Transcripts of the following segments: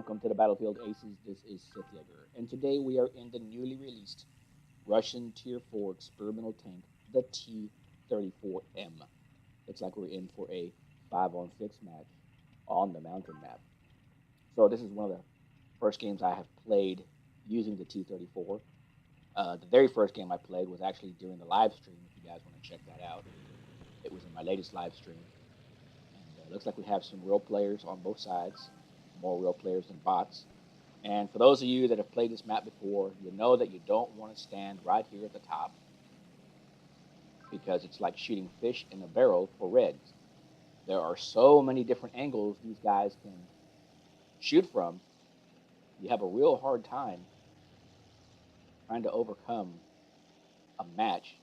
welcome to the Battlefield Aces. This is SithJaeger, and today we are in the newly released Russian Tier 4 experimental tank, the T-34M. Looks like we're in for a 5-on-6 match on the mountain map. So this is one of the first games I have played using the T-34. The very first game I played was actually during the live stream, if you guys want to check that out. It was in my latest live stream. And looks like we have some real players on both sides. More real players than bots. And for those of you that have played this map before, you know that you don't want to stand right here at the top because it's like shooting fish in a barrel for reds. There are so many different angles these guys can shoot from. You have a real hard time trying to overcome a match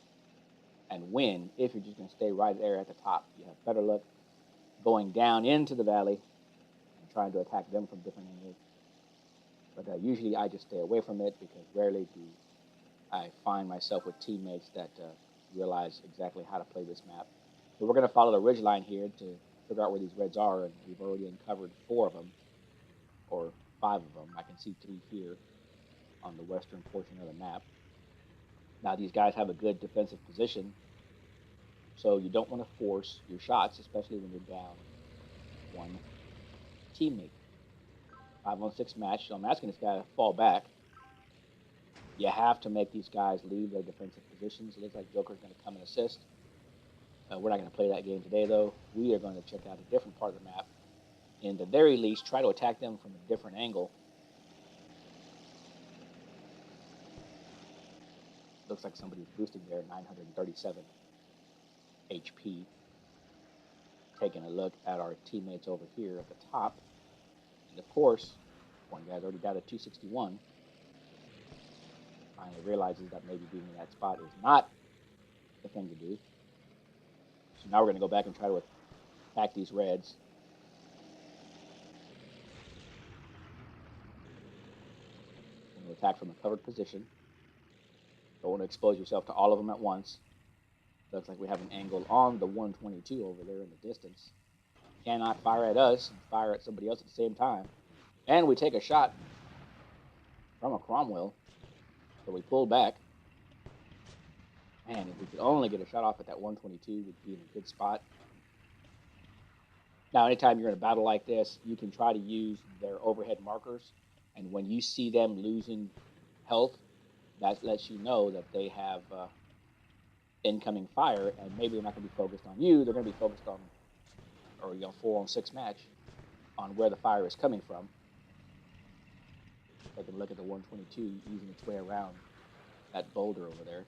and win if you're just going to stay right there at the top. You have better luck going down into the valley trying to attack them from different angles. But usually I just stay away from it because rarely do I find myself with teammates that realize exactly how to play this map. So we're going to follow the ridge line here to figure out where these reds are, and we've already uncovered 4 of them, or 5 of them. I can see 3 here on the western portion of the map. Now these guys have a good defensive position, so you don't want to force your shots, especially when you're down 1 teammate. 5-on-6 match, so I'm asking this guy to fall back. You have to make these guys leave their defensive positions. It looks like Joker's going to come and assist. We're not going to play that game today, though. We are going to check out a different part of the map. In the very least, try to attack them from a different angle. Looks like somebody's boosting there, 937 HP. Taking a look at our teammates over here at the top. And of course, one guy's already down at 261. Finally realizes that maybe being in that spot is not the thing to do. So now we're going to go back and try to attack these reds. We're going to attack from a covered position. Don't want to expose yourself to all of them at once. Looks like we have an angle on the 122 over there in the distance. Cannot fire at us and fire at somebody else at the same time. And we take a shot from a Cromwell. So we pull back. Man, if we could only get a shot off at that 122, we'd be in a good spot. Now, anytime you're in a battle like this, you can try to use their overhead markers. And when you see them losing health, that lets you know that they have incoming fire, and maybe they're not going to be focused on you. They're going to be focused on, or 4-on-6 match, on where the fire is coming from. Take a look at the 122 using its way around that boulder over there.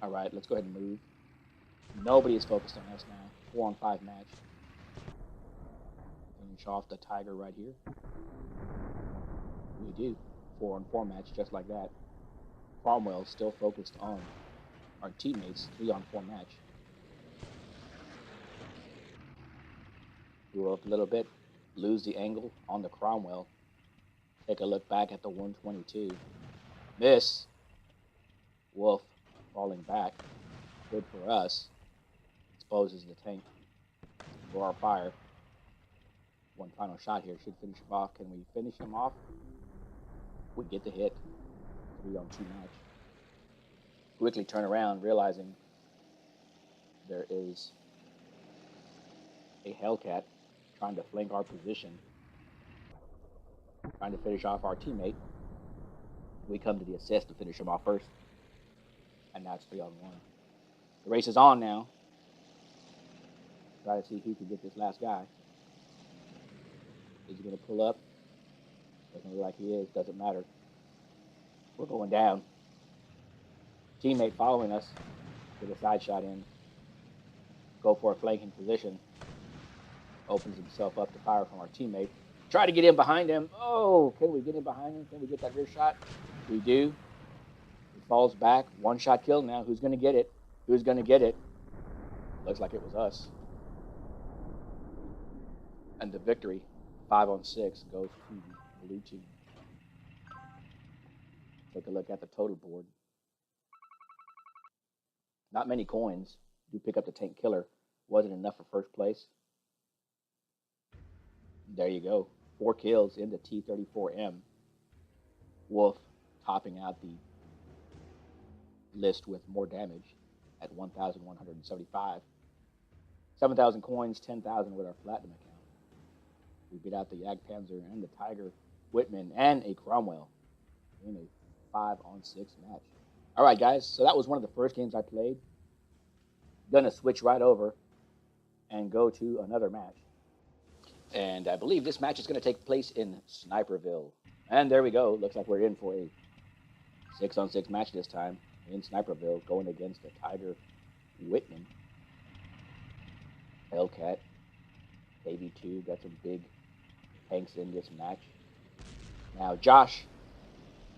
All right, let's go ahead and move. Nobody is focused on us now. 4-on-5 match. Finish off the Tiger right here. We do. 4-on-4 match just like that. Cromwell still focused on our teammates. 3-on-4 match. Go up a little bit. Lose the angle on the Cromwell. Take a look back at the 122. Miss. Wolf falling back. Good for us. Exposes the tank for our fire. One final shot here. Should finish him off. Can we finish him off? We get the hit. 3-on-2 match. Quickly turn around, realizing there is a Hellcat trying to flank our position, trying to finish off our teammate. We come to the assist to finish him off first, and now it's 3-on-1. The race is on now. Try to see who can get this last guy. Is he going to pull up? Doesn't look like he is. Doesn't matter. We're going down. Teammate following us. Get a side shot in. Go for a flanking position. Opens himself up to fire from our teammate. Try to get in behind him. Oh, can we get in behind him? Can we get that rear shot? We do. He falls back. 1-shot kill now. Who's going to get it? Who's going to get it? Looks like it was us. And the victory, 5-on-6, goes to the blue team. Take a look at the total board. Not many coins. Do pick up the tank killer. Wasn't enough for first place. There you go. 4 kills in the T-34M. Wolf topping out the list with more damage at 1,175. 7,000 coins, 10,000 with our platinum account. We beat out the Jagdpanzer and the Tiger Whitman and a Cromwell in a 5-on-6 match. All right, guys, so that was one of the first games I played. Gonna switch right over and go to another match. And I believe this match is going to take place in Sniperville. And there we go. Looks like we're in for a 6-on-6 match this time in Sniperville, going against the Tiger Whitman. Hellcat, KV2, got some big tanks in this match. Now, Josh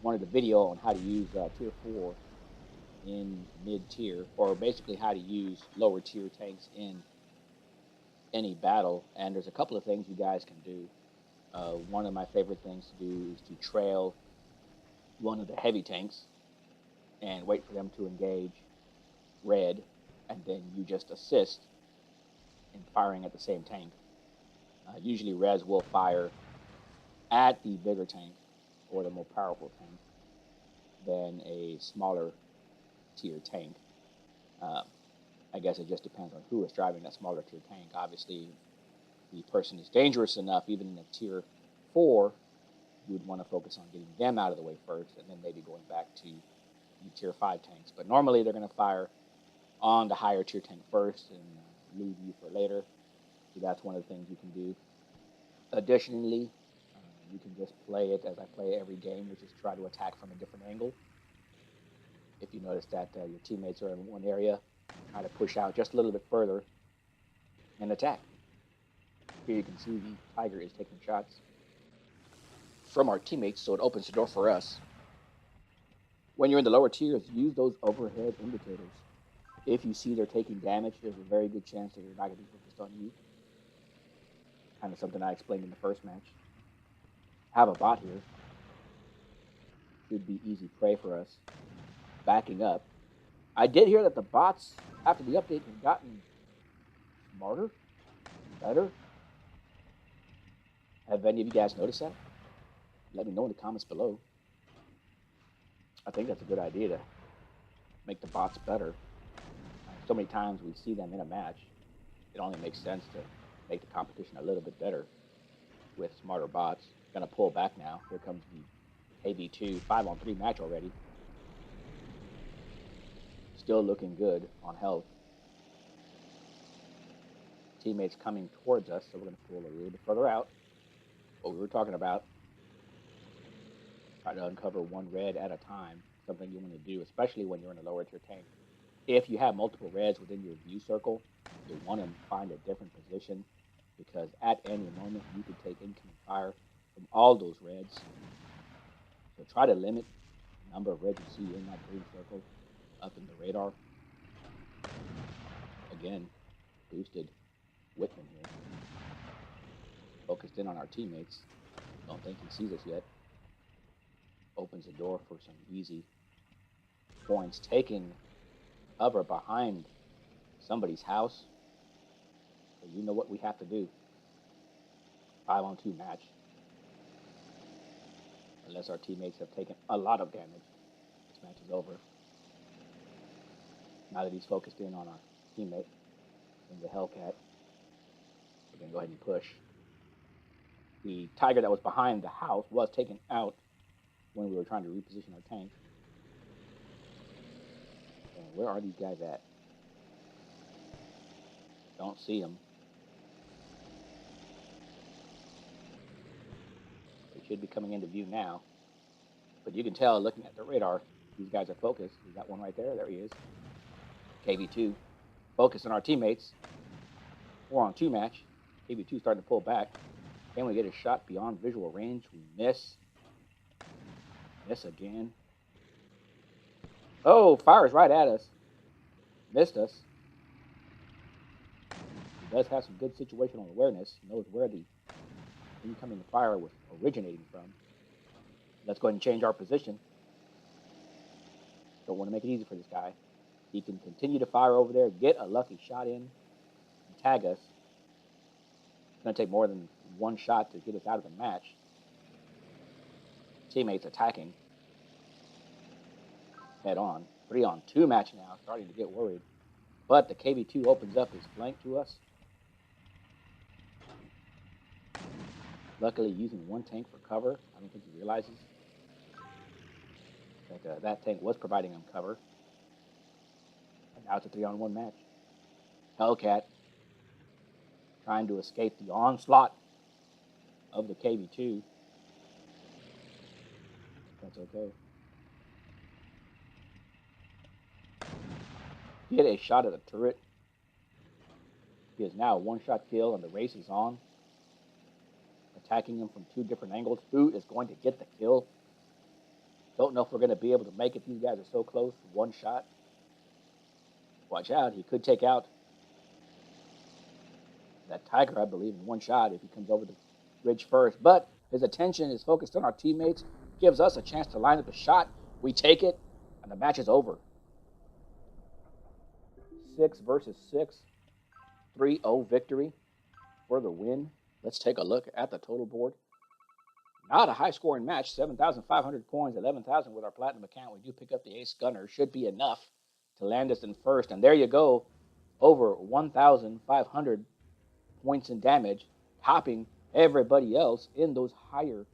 wanted a video on how to use Tier 4 in mid-tier, or basically how to use lower-tier tanks in any battle, and there's a couple of things you guys can do. One of my favorite things to do is to trail one of the heavy tanks and wait for them to engage red, and then you just assist in firing at the same tank. Usually reds will fire at the bigger tank or the more powerful tank than a smaller tier tank. I guess it just depends on who is driving that smaller tier tank. Obviously, the person is dangerous enough, even in a tier 4, you would want to focus on getting them out of the way first, and then maybe going back to the tier 5 tanks. But normally they're going to fire on the higher tier tank first and leave you for later. So that's one of the things you can do. Additionally, you can just play it as I play every game, which is try to attack from a different angle. If you notice that your teammates are in one area, try to push out just a little bit further and attack. Here you can see the Tiger is taking shots from our teammates, so it opens the door for us. When you're in the lower tiers, use those overhead indicators. If you see they're taking damage, there's a very good chance that they're not going to be focused on you. Kind of something I explained in the first match. Have a bot here. Should be easy prey for us. Backing up. I did hear that the bots, after the update, have gotten smarter, better. Have any of you guys noticed that? Let me know in the comments below. I think that's a good idea to make the bots better. So many times we see them in a match, it only makes sense to make the competition a little bit better with smarter bots. Gonna pull back now. Here comes the KV2 5-on-3 match already. Still looking good on health. Teammates coming towards us, so we're going to pull a little bit further out. What we were talking about. Try to uncover one red at a time. Something you want to do, especially when you're in a lower tier tank. If you have multiple reds within your view circle, you want to find a different position, because at any moment you could take incoming fire from all those reds. So try to limit the number of reds you see in that green circle up in the radar. Again, boosted Whitman here. Focused in on our teammates. Don't think he sees us yet. Opens the door for some easy points. Taking cover behind somebody's house. So you know what we have to do. 5-on-2 match. Unless our teammates have taken a lot of damage, this match is over. Now that he's focused in on our teammate in the Hellcat, we're going to go ahead and push. The Tiger that was behind the house was taken out when we were trying to reposition our tank. And where are these guys at? Don't see them. They should be coming into view now. But you can tell looking at the radar, these guys are focused. We got one right there. There he is. KV2. Focus on our teammates. 4-on-2 match. KV2 starting to pull back. Can we get a shot beyond visual range? We miss. Miss again. Oh, fires right at us. Missed us. He does have some good situational awareness. He knows where the incoming fire was originating from. Let's go ahead and change our position. Don't want to make it easy for this guy. He can continue to fire over there, get a lucky shot in, and tag us. going to take more than one shot to get us out of the match. Teammates attacking head on. 3-on-2 match now, starting to get worried. But the KV-2 opens up his flank to us. Luckily, using one tank for cover. I don't think he realizes that that tank was providing him cover. And now it's a 3-on-1 match. Hellcat trying to escape the onslaught of the KV-2. That's okay. Get a shot at the turret. He is now a one-shot kill, and the race is on. Attacking him from 2 different angles. Who is going to get the kill? Don't know if we're going to be able to make it. These guys are so close. One shot. Watch out. He could take out that Tiger, I believe, in one shot if he comes over the ridge first. But his attention is focused on our teammates. Gives us a chance to line up a shot. We take it, and the match is over. 6 versus 6. 3-0 victory for the win. Let's take a look at the total board. Not a high-scoring match. 7,500 coins, 11,000 with our platinum account. We do pick up the ace gunner. Should be enough to land us in first. And there you go. Over 1,500 points in damage, topping everybody else in those higher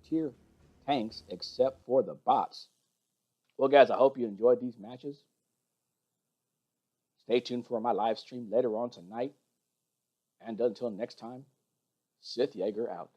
tier tanks except for the bots. Well, guys, I hope you enjoyed these matches. Stay tuned for my live stream later on tonight. And until next time, SithJaeger out.